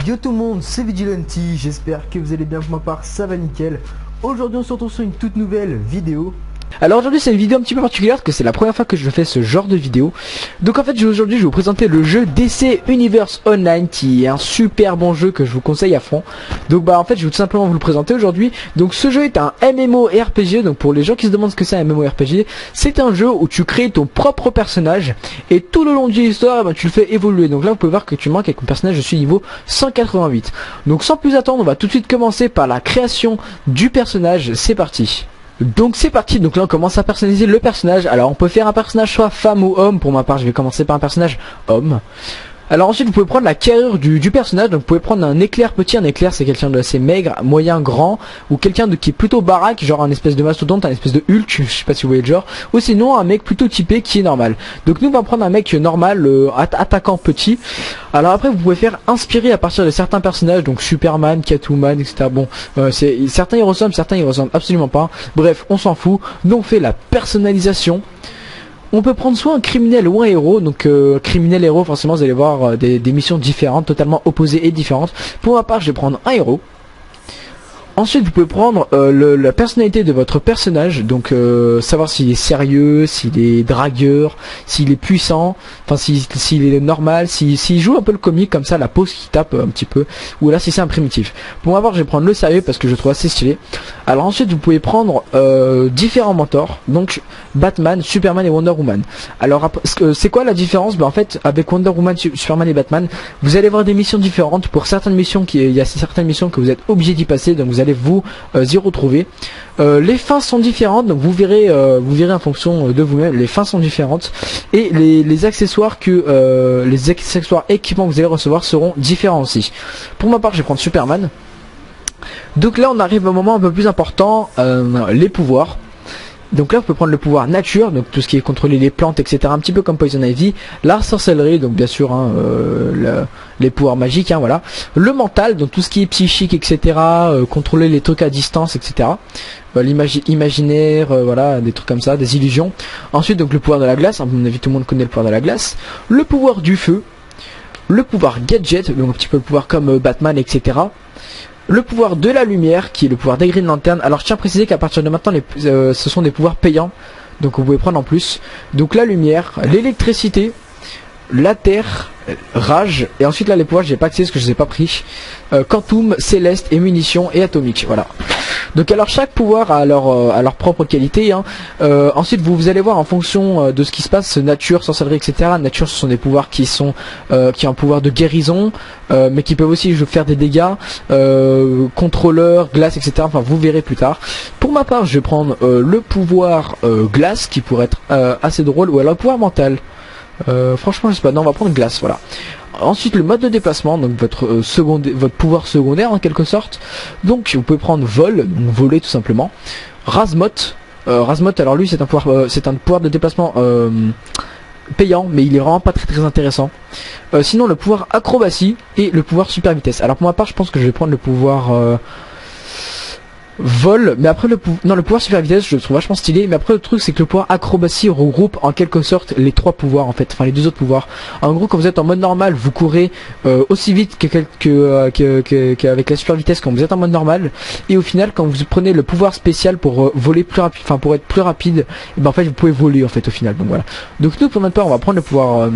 Yo tout le monde, c'est Vigilanti, j'espère que vous allez bien. Pour ma part ça va nickel. Aujourd'hui on se retrouve sur une toute nouvelle vidéo. Alors aujourd'hui c'est une vidéo un petit peu particulière parce que c'est la première fois que je fais ce genre de vidéo. Donc en fait aujourd'hui je vais vous présenter le jeu DC Universe Online, qui est un super bon jeu que je vous conseille à fond. Donc en fait je vais tout simplement vous le présenter aujourd'hui. Donc ce jeu est un MMORPG. Donc pour les gens qui se demandent ce que c'est un MMORPG, c'est un jeu où tu crées ton propre personnage et tout le long de l'histoire tu le fais évoluer. Donc là vous pouvez voir que tu manques avec mon personnage, je suis niveau 188. Donc sans plus attendre, on va tout de suite commencer par la création du personnage. C'est parti. Donc c'est parti, donc là on commence à personnaliser le personnage. Alors on peut faire un personnage soit femme ou homme. Pour ma part je vais commencer par un personnage homme. Alors ensuite vous pouvez prendre la carrure du personnage. Donc vous pouvez prendre un éclair petit. Un éclair c'est quelqu'un de assez maigre, moyen, grand, ou quelqu'un qui est plutôt baraque, genre un espèce de mastodonte, un espèce de Hulk, je sais pas si vous voyez le genre. Ou sinon un mec plutôt typé qui est normal. Donc nous on va prendre un mec normal, attaquant petit. Alors après vous pouvez faire inspirer à partir de certains personnages, donc Superman, Catwoman, etc. Bon, certains y ressemblent, certains y ressemblent absolument pas. Bref, on s'en fout. Nous on fait la personnalisation. On peut prendre soit un criminel ou un héros. Donc criminel, héros, forcément vous allez voir des missions différentes, totalement opposées et différentes. Pour ma part je vais prendre un héros. Ensuite vous pouvez prendre la personnalité de votre personnage, donc savoir s'il est sérieux, s'il est dragueur, s'il est puissant, enfin s'il est normal, s'il joue un peu le comique comme ça, la pose qui tape un petit peu, ou là si c'est un primitif. Pour ma part je vais prendre le sérieux parce que je le trouve assez stylé. Alors ensuite vous pouvez prendre différents mentors, donc Batman, Superman et Wonder Woman. Alors c'est quoi la différence? En fait avec Wonder Woman, Superman et Batman, vous allez avoir des missions différentes. Pour certaines missions, il y a certaines missions que vous êtes obligé d'y passer, donc vous allez vous y retrouver. Les fins sont différentes, donc vous verrez en fonction de vous-même. Les fins sont différentes et les accessoires équipements que vous allez recevoir seront différents aussi. Pour ma part je vais prendre Superman. Donc là on arrive à un moment un peu plus important, les pouvoirs. Donc là vous pouvez prendre le pouvoir nature, donc tout ce qui est contrôler les plantes, etc. Un petit peu comme Poison Ivy. La sorcellerie, donc bien sûr les pouvoirs magiques, voilà. Le mental, donc tout ce qui est psychique, etc. Contrôler les trucs à distance, etc. L'imaginaire, voilà, des trucs comme ça, des illusions. Ensuite donc le pouvoir de la glace, à mon avis tout le monde connaît le pouvoir de la glace. Le pouvoir du feu. Le pouvoir gadget, donc un petit peu le pouvoir comme Batman, etc. Le pouvoir de la lumière, qui est le pouvoir des Green Lantern. Alors je tiens à préciser qu'à partir de maintenant ce sont des pouvoirs payants, donc vous pouvez prendre en plus. Donc la lumière, l'électricité, la terre, rage, et ensuite là les pouvoirs j'ai pas accès parce que je les ai pas pris. Quantum, céleste et munitions et atomique, voilà. Donc alors chaque pouvoir a leur propre qualité, ensuite vous allez voir en fonction de ce qui se passe, nature, sorcellerie, etc. Nature ce sont des pouvoirs qui ont un pouvoir de guérison, mais qui peuvent aussi faire des dégâts, contrôleur, glace, etc. Enfin vous verrez plus tard. Pour ma part je vais prendre le pouvoir glace, qui pourrait être assez drôle, ou alors le pouvoir mental. Franchement je sais pas, non on va prendre glace, voilà. Ensuite le mode de déplacement, donc votre pouvoir secondaire en quelque sorte. Donc vous pouvez prendre vol, donc voler tout simplement. Razmot, alors lui c'est un pouvoir de déplacement payant, mais il est vraiment pas très intéressant. Sinon le pouvoir acrobatie et le pouvoir super vitesse. Alors pour ma part je pense que je vais prendre le pouvoir vol, mais après le pouvoir super vitesse je le trouve vachement stylé, mais après le truc c'est que le pouvoir acrobatie regroupe en quelque sorte les trois pouvoirs en fait, enfin les deux autres pouvoirs. En gros quand vous êtes en mode normal vous courez aussi vite qu'avec la super vitesse quand vous êtes en mode normal, et au final quand vous prenez le pouvoir spécial pour voler plus rapide, enfin pour être plus rapide, et en fait vous pouvez voler en fait au final. Donc voilà, donc nous pour notre part on va prendre le pouvoir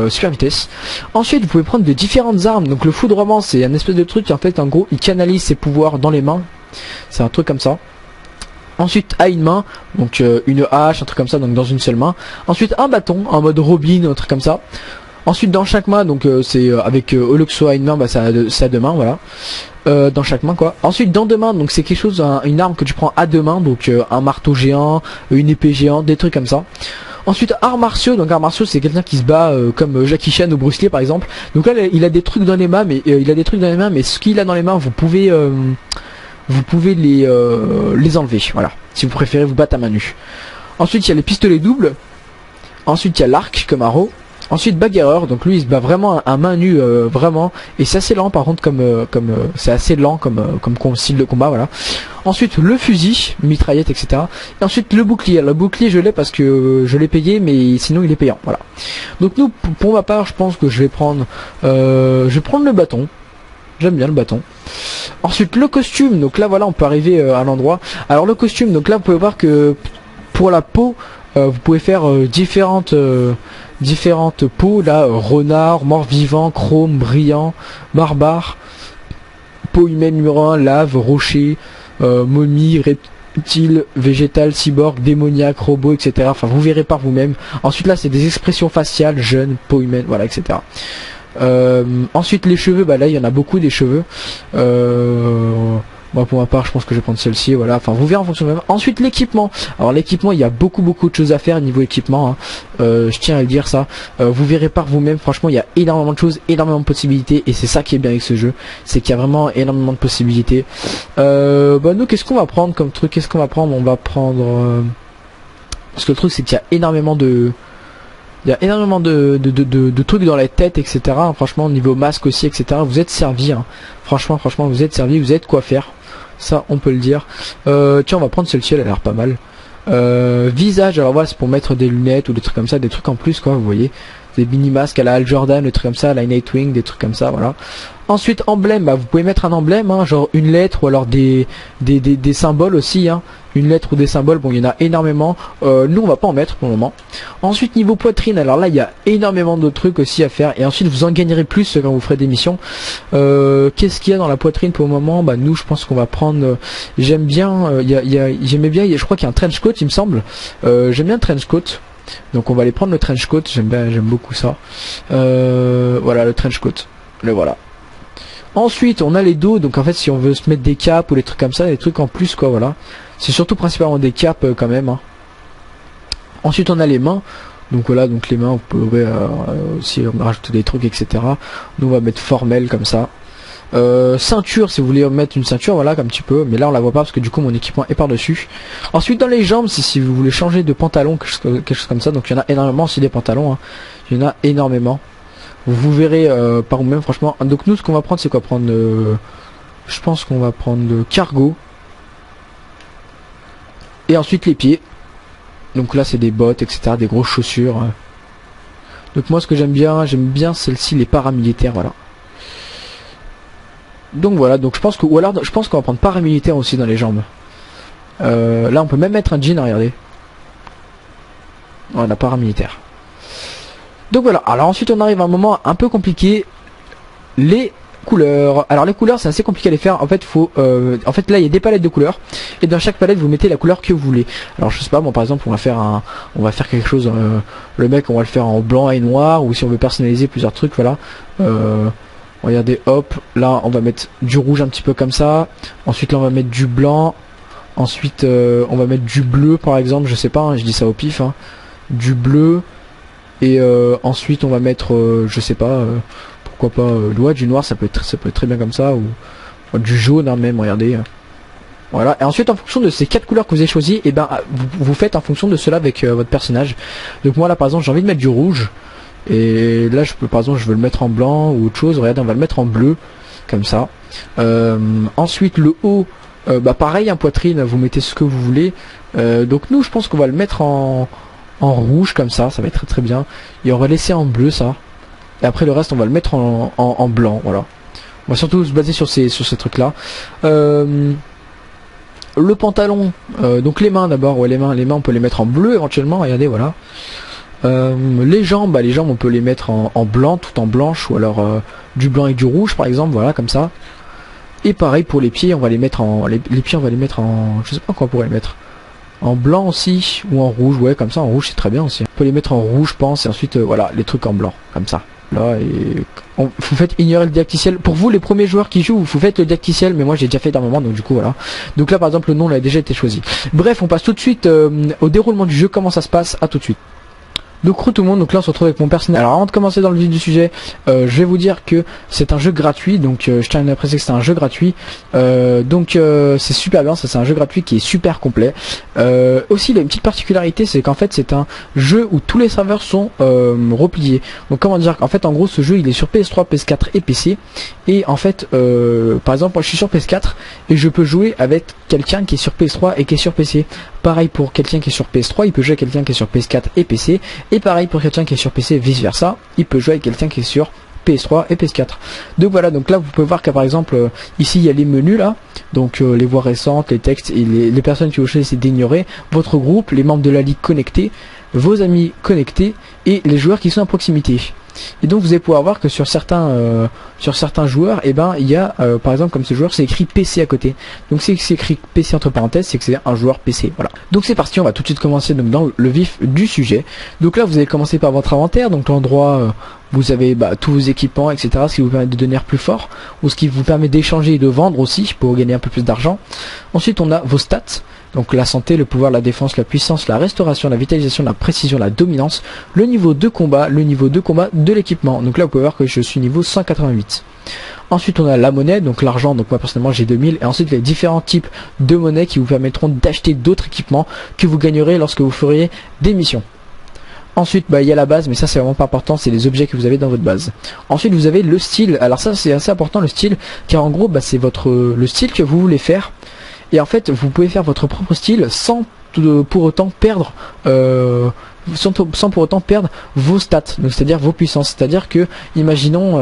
super vitesse. Ensuite vous pouvez prendre de différentes armes. Donc le foudroiement c'est un espèce de truc qui en fait en gros il canalise ses pouvoirs dans les mains, c'est un truc comme ça. Ensuite à une main, donc une hache, un truc comme ça, donc dans une seule main. Ensuite un bâton en mode Robin, un truc comme ça. Ensuite dans chaque main, donc c'est avec au lieu que ce soit à une main, ça a deux mains, voilà. Dans chaque main quoi. Ensuite dans deux mains, donc c'est quelque chose, une arme que tu prends à deux mains, donc un marteau géant, une épée géante, des trucs comme ça. Ensuite arts martiaux, donc arts martiaux c'est quelqu'un qui se bat comme Jackie Chan ou Bruce Lee par exemple. Donc là il a des trucs dans les mains, mais ce qu'il a dans les mains vous pouvez les enlever, voilà, si vous préférez vous battre à main nue. Ensuite il y a les pistolets doubles. Ensuite il y a l'arc comme arrow. Ensuite bagarreur, donc lui il se bat vraiment à main nue, vraiment, et c'est assez lent par contre c'est assez lent comme style de combat, voilà. Ensuite le fusil, mitraillette, etc. Et ensuite le bouclier je l'ai parce que je l'ai payé, mais sinon il est payant, voilà. Donc nous, pour ma part, je pense que je vais prendre le bâton. J'aime bien le bâton. Ensuite le costume, donc là voilà on peut arriver à l'endroit. Alors le costume, donc là vous pouvez voir que pour la peau, vous pouvez faire différentes peaux, là, renard, mort-vivant, chrome, brillant, barbare, peau humaine numéro 1, lave, rocher, momie, reptile, végétal, cyborg, démoniaque, robot, etc. Enfin vous verrez par vous-même. Ensuite là c'est des expressions faciales, jeune, peau humaine, voilà, etc. Ensuite les cheveux, bah là il y en a beaucoup des cheveux. Moi pour ma part je pense que je vais prendre celle-ci, voilà, enfin vous verrez en fonction de même. Ensuite l'équipement, alors l'équipement il y a beaucoup de choses à faire niveau équipement, hein. Je tiens à le dire ça, vous verrez par vous-même, franchement il y a énormément de choses, énormément de possibilités, et c'est ça qui est bien avec ce jeu, c'est qu'il y a vraiment énormément de possibilités. Bah nous qu'est-ce qu'on va prendre comme truc, qu'est-ce qu'on va prendre, on va prendre parce que le truc c'est qu'il y a énormément de trucs dans la tête, etc. Franchement, niveau masque aussi, etc. Vous êtes servi, hein. Franchement, vous êtes servi, vous êtes quoi faire. Ça, on peut le dire. Tiens, on va prendre celle-ci, elle a l'air pas mal. Visage, alors voilà, c'est pour mettre des lunettes ou des trucs comme ça, des trucs en plus, quoi, vous voyez. Des mini-masques à la Hal Jordan, des trucs comme ça, à la Nightwing, des trucs comme ça, voilà. Ensuite, emblème, bah, vous pouvez mettre un emblème, hein, genre une lettre ou alors des symboles aussi, hein. Une lettre ou des symboles, bon il y en a énormément. Nous on va pas en mettre pour le moment. Ensuite niveau poitrine, alors là il y a énormément de trucs aussi à faire, et ensuite vous en gagnerez plus quand vous ferez des missions. Qu'est-ce qu'il y a dans la poitrine pour le moment? Bah nous je pense qu'on va prendre, j'aime bien, j'aimais bien, je crois qu'il y a un trench coat il me semble. J'aime bien le trench coat, donc on va aller prendre le trench coat, j'aime beaucoup ça. Voilà le trench coat, le voilà. Ensuite on a les dos, donc en fait si on veut se mettre des capes ou des trucs comme ça, des trucs en plus quoi, voilà. C'est surtout principalement des capes quand même, hein. Ensuite on a les mains, donc voilà, donc les mains vous pouvez aussi rajouter des trucs, etc. Nous on va mettre formel comme ça. Ceinture, si vous voulez mettre une ceinture, voilà, comme un petit peu, mais là on la voit pas parce que du coup mon équipement est par dessus. Ensuite dans les jambes, si vous voulez changer de pantalon, quelque chose comme ça, donc il y en a énormément aussi des pantalons, hein. Il y en a énormément. Vous verrez par vous-même, franchement. Donc nous ce qu'on va prendre c'est quoi? Prendre je pense qu'on va prendre cargo. Et ensuite les pieds. Donc là c'est des bottes, etc. Des grosses chaussures. Donc moi ce que j'aime bien celle-ci, les paramilitaires, voilà. Donc voilà, donc je pense que, ou alors je pense qu'on va prendre paramilitaire aussi dans les jambes. Là on peut même mettre un jean, regardez. Voilà, paramilitaire. Donc voilà, alors ensuite on arrive à un moment un peu compliqué, les couleurs. Alors les couleurs c'est assez compliqué à les faire, en fait en fait là il y a des palettes de couleurs, et dans chaque palette vous mettez la couleur que vous voulez. Alors je sais pas, bon par exemple on va faire quelque chose, le mec on va le faire en blanc et noir, ou si on veut personnaliser plusieurs trucs, voilà. Regardez, hop, là on va mettre du rouge un petit peu comme ça, ensuite là on va mettre du blanc, ensuite on va mettre du bleu par exemple, je sais pas, hein, je dis ça au pif, hein, du bleu. Et ensuite on va mettre je sais pas, pourquoi pas du noir, ça peut être très bien comme ça, ou du jaune, hein, même, regardez. Voilà, et ensuite en fonction de ces 4 couleurs que vous avez choisies, et ben vous faites en fonction de cela avec votre personnage. Donc moi là par exemple j'ai envie de mettre du rouge, et là je peux par exemple je veux le mettre en blanc ou autre chose, regardez on va le mettre en bleu, comme ça. Ensuite le haut, bah pareil, hein, poitrine, vous mettez ce que vous voulez. Donc nous je pense qu'on va le mettre en rouge comme ça va être très bien, et on va laisser en bleu ça, et après le reste on va le mettre en blanc, voilà. On va surtout se baser sur ces trucs là. Le pantalon, donc les mains d'abord, ouais, les mains on peut les mettre en bleu éventuellement, regardez, voilà. Les jambes, les jambes on peut les mettre en blanc, tout en blanche, ou alors du blanc et du rouge par exemple, voilà, comme ça. Et pareil pour les pieds, on va les mettre les pieds on va les mettre en, je sais pas quoi on pourrait les mettre, en blanc aussi, ou en rouge, ouais, comme ça, en rouge c'est très bien aussi. On peut les mettre en rouge je pense, et ensuite voilà, les trucs en blanc, comme ça. Là, et vous faites ignorer le didacticiel. Pour vous les premiers joueurs qui jouent, vous faites le didacticiel, mais moi j'ai déjà fait d'un moment, donc du coup voilà. Donc là par exemple le nom là a déjà été choisi. Bref, on passe tout de suite au déroulement du jeu, comment ça se passe, à tout de suite. Donc tout le monde, donc là on se retrouve avec mon personnage. Alors avant de commencer dans le vif du sujet, je vais vous dire que c'est un jeu gratuit, donc je tiens à préciser que c'est un jeu gratuit, c'est super bien, ça c'est un jeu gratuit qui est super complet. Aussi il a une petite particularité, c'est qu'en fait c'est un jeu où tous les serveurs sont repliés. Donc comment dire qu'en fait en gros ce jeu il est sur PS3, PS4 et PC, et en fait par exemple moi je suis sur PS4 et je peux jouer avec quelqu'un qui est sur PS3 et qui est sur PC. Pareil pour quelqu'un qui est sur PS3, il peut jouer avec quelqu'un qui est sur PS4 et PC. Et pareil pour quelqu'un qui est sur PC, vice versa, il peut jouer avec quelqu'un qui est sur PS3 et PS4. Donc voilà, donc là vous pouvez voir que par exemple ici il y a les menus là, donc les voix récentes, les textes et les personnes que vous choisissez d'ignorer, votre groupe, les membres de la ligue connectés, vos amis connectés et les joueurs qui sont à proximité. Et donc vous allez pouvoir voir que sur certains joueurs, et ben il y a par exemple comme ce joueur c'est écrit PC à côté. Donc c'est écrit PC entre parenthèses, c'est que c'est un joueur PC. Voilà. Donc c'est parti, on va tout de suite commencer donc dans le vif du sujet. Donc là vous allez commencer par votre inventaire, donc l'endroit vous avez tous vos équipements, etc. Ce qui vous permet de devenir plus fort, ou ce qui vous permet d'échanger et de vendre aussi pour gagner un peu plus d'argent. Ensuite on a vos stats. Donc la santé, le pouvoir, la défense, la puissance, la restauration, la vitalisation, la précision, la dominance, le niveau de combat de l'équipement. Donc là vous pouvez voir que je suis niveau 188. Ensuite on a la monnaie, donc l'argent, donc moi personnellement j'ai 2000. Et ensuite les différents types de monnaie qui vous permettront d'acheter d'autres équipements que vous gagnerez lorsque vous feriez des missions. Ensuite il y a la base, mais ça c'est vraiment pas important, c'est les objets que vous avez dans votre base. Ensuite vous avez le style, alors ça c'est assez important le style, car en gros c'est le style que vous voulez faire. Et en fait vous pouvez faire votre propre style sans pour autant perdre sans pour autant perdre vos stats, donc c'est-à-dire vos puissances. C'est-à-dire que imaginons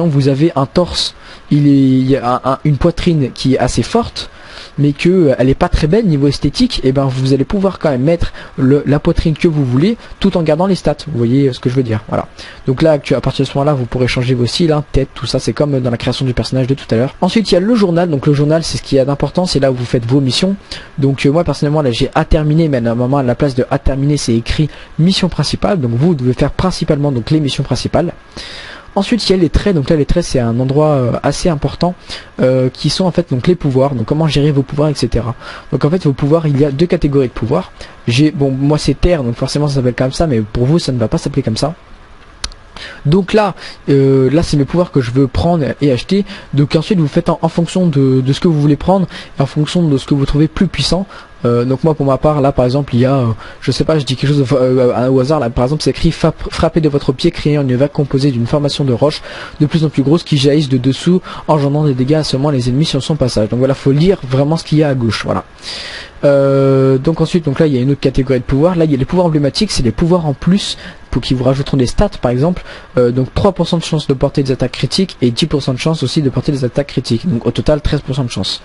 vous avez un torse, il y a une poitrine qui est assez forte, mais que elle est pas très belle niveau esthétique, et ben vous allez pouvoir quand même mettre la poitrine que vous voulez tout en gardant les stats. Vous voyez ce que je veux dire, voilà. Donc là à partir de ce moment là vous pourrez changer vos styles, tête, tout ça, c'est comme dans la création du personnage de tout à l'heure. Ensuite il y a le journal, donc le journal c'est ce qui est d'important, c'est là où vous faites vos missions. Donc moi personnellement là j'ai à terminer, mais à un moment à la place de à terminer c'est écrit mission principale, donc vous devez faire principalement donc les missions principales. Ensuite il y a les traits, donc là les traits c'est un endroit assez important qui sont en fait donc les pouvoirs, donc comment gérer vos pouvoirs, etc. Donc en fait vos pouvoirs, il y a deux catégories de pouvoirs. Moi c'est terre, donc forcément ça s'appelle comme ça, mais pour vous ça ne va pas s'appeler comme ça. Donc là c'est mes pouvoirs que je veux prendre et acheter. Donc ensuite vous faites en fonction de ce que vous voulez prendre, et en fonction de ce que vous trouvez plus puissant. Donc moi pour ma part là par exemple il y a je sais pas, je dis quelque chose au hasard là, par exemple c'est écrit frapper de votre pied, créant une vague composée d'une formation de roches de plus en plus grosse qui jaillissent de dessous, engendrant des dégâts à seulement les ennemis sur son passage. Donc voilà, faut lire vraiment ce qu'il y a à gauche, voilà. Donc ensuite donc là il y a une autre catégorie de pouvoirs. Là il y a les pouvoirs emblématiques, c'est les pouvoirs en plus pour qui vous rajouteront des stats par exemple, donc 3% de chance de porter des attaques critiques et 10% de chance aussi de porter des attaques critiques, donc au total 13% de chance.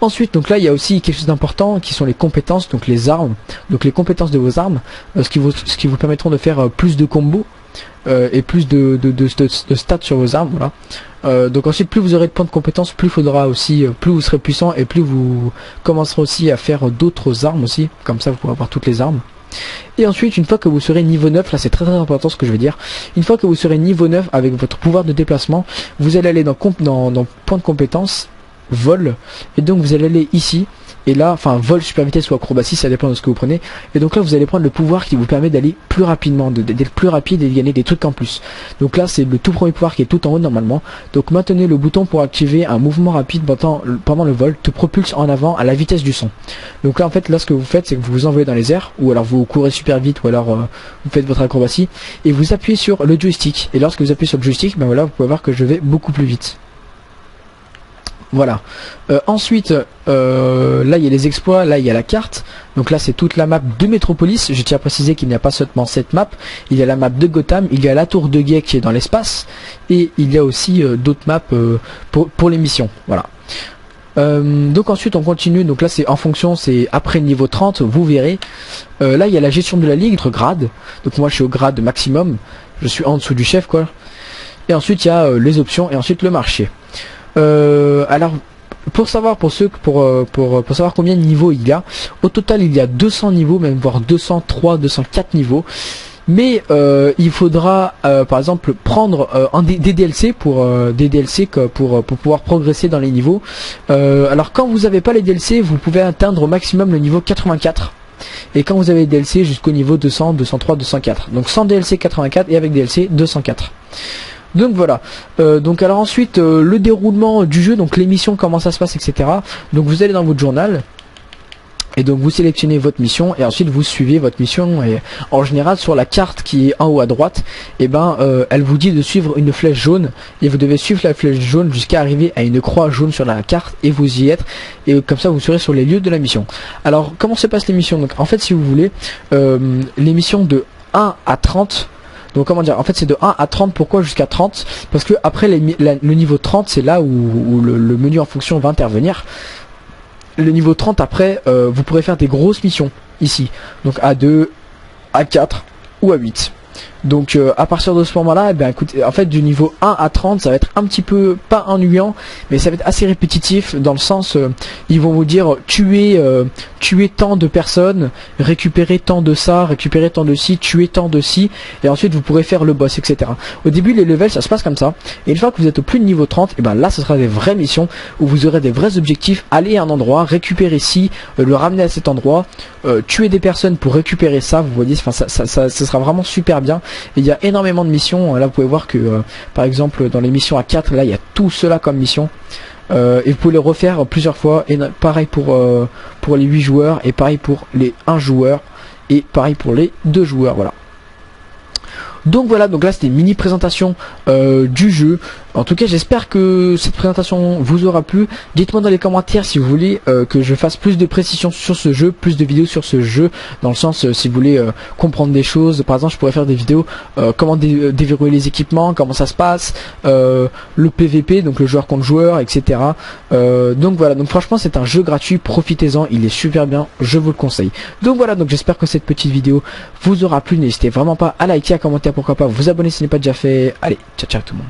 Ensuite donc là il y a aussi quelque chose d'important qui sont les compétences, donc les armes, donc les compétences de vos armes, ce qui vous permettront de faire plus de combos et plus de stats sur vos armes, voilà. Donc ensuite plus vous aurez de points de compétences, plus faudra aussi, plus vous serez puissant et plus vous commencerez aussi à faire d'autres armes aussi, comme ça vous pourrez avoir toutes les armes. Et ensuite une fois que vous serez niveau 9, là c'est très important ce que je veux dire, une fois que vous serez niveau 9 avec votre pouvoir de déplacement, vous allez aller dans points de compétences, vol, et donc vous allez aller ici, et là, enfin vol, super vitesse ou acrobatie, ça dépend de ce que vous prenez, et donc là vous allez prendre le pouvoir qui vous permet d'aller plus rapidement, d'être plus rapide et de gagner des trucs en plus. Donc là c'est le tout premier pouvoir qui est tout en haut normalement, donc maintenez le bouton pour activer un mouvement rapide pendant le vol, te propulse en avant à la vitesse du son. Donc là en fait, là ce que vous faites c'est que vous vous envoyez dans les airs, ou alors vous courez super vite, ou alors vous faites votre acrobatie, et vous appuyez sur le joystick, et lorsque vous appuyez sur le joystick, ben voilà, vous pouvez voir que je vais beaucoup plus vite. Voilà. Ensuite, là il y a les exploits, là il y a la carte. Donc là c'est toute la map de Metropolis. Je tiens à préciser qu'il n'y a pas seulement cette map. Il y a la map de Gotham, il y a la tour de guet qui est dans l'espace, et il y a aussi d'autres maps pour les missions. Voilà. Donc ensuite on continue. Donc là c'est en fonction, c'est après niveau 30, vous verrez. Là il y a la gestion de la ligue, votre grade. Donc moi je suis au grade maximum. Je suis en dessous du chef quoi. Et ensuite il y a les options et ensuite le marché. Alors pour savoir pour savoir combien de niveaux il y a, au total il y a 200 niveaux, même voire 203, 204 niveaux. Mais il faudra par exemple prendre des DLC pour pouvoir progresser dans les niveaux. Alors quand vous n'avez pas les DLC, vous pouvez atteindre au maximum le niveau 84. et quand vous avez des DLC jusqu'au niveau 200, 203, 204. Donc sans DLC 84 et avec DLC 204. Donc voilà, donc alors ensuite le déroulement du jeu, donc les missions, comment ça se passe, etc. Donc vous allez dans votre journal et donc vous sélectionnez votre mission et ensuite vous suivez votre mission, et en général sur la carte qui est en haut à droite, et elle vous dit de suivre une flèche jaune et vous devez suivre la flèche jaune jusqu'à arriver à une croix jaune sur la carte et vous y êtes, et comme ça vous serez sur les lieux de la mission. Alors comment se passent les missions? Donc en fait, si vous voulez, les missions de 1 à 30. Donc comment dire, en fait c'est de 1 à 30, pourquoi jusqu'à 30? Parce que après le niveau 30, c'est là où le menu en fonction va intervenir. Le niveau 30 après, vous pourrez faire des grosses missions ici. Donc A2, A4 ou A8. Donc à partir de ce moment là, écoutez, en fait du niveau 1 à 30 ça va être un petit peu, pas ennuyant, mais ça va être assez répétitif, dans le sens ils vont vous dire tuer tant de personnes, récupérer tant de ça, récupérer tant de ci, tuer tant de ci, et ensuite vous pourrez faire le boss, etc. Au début les levels ça se passe comme ça, et une fois que vous êtes au plus de niveau 30, et là ce sera des vraies missions où vous aurez des vrais objectifs: aller à un endroit, récupérer ci, le ramener à cet endroit, tuer des personnes pour récupérer ça. Vous voyez, enfin ça sera vraiment super bien. Et il y a énormément de missions. Là vous pouvez voir que par exemple dans les missions à 4, là il y a tout cela comme mission, et vous pouvez les refaire plusieurs fois, et pareil pour les 8 joueurs, et pareil pour les 1 joueur, et pareil pour les 2 joueurs. Voilà. Donc voilà, donc là c'était une mini présentation du jeu. En tout cas j'espère que cette présentation vous aura plu. Dites-moi dans les commentaires si vous voulez que je fasse plus de précisions sur ce jeu, plus de vidéos sur ce jeu, dans le sens si vous voulez comprendre des choses. Par exemple je pourrais faire des vidéos comment déverrouiller les équipements, comment ça se passe, le PVP, donc le joueur contre joueur, etc. Donc voilà, donc franchement c'est un jeu gratuit, profitez-en, il est super bien, je vous le conseille. Donc voilà, donc j'espère que cette petite vidéo vous aura plu. N'hésitez vraiment pas à liker, à commenter, pourquoi pas vous abonner si ce n'est pas déjà fait. Allez, ciao ciao tout le monde.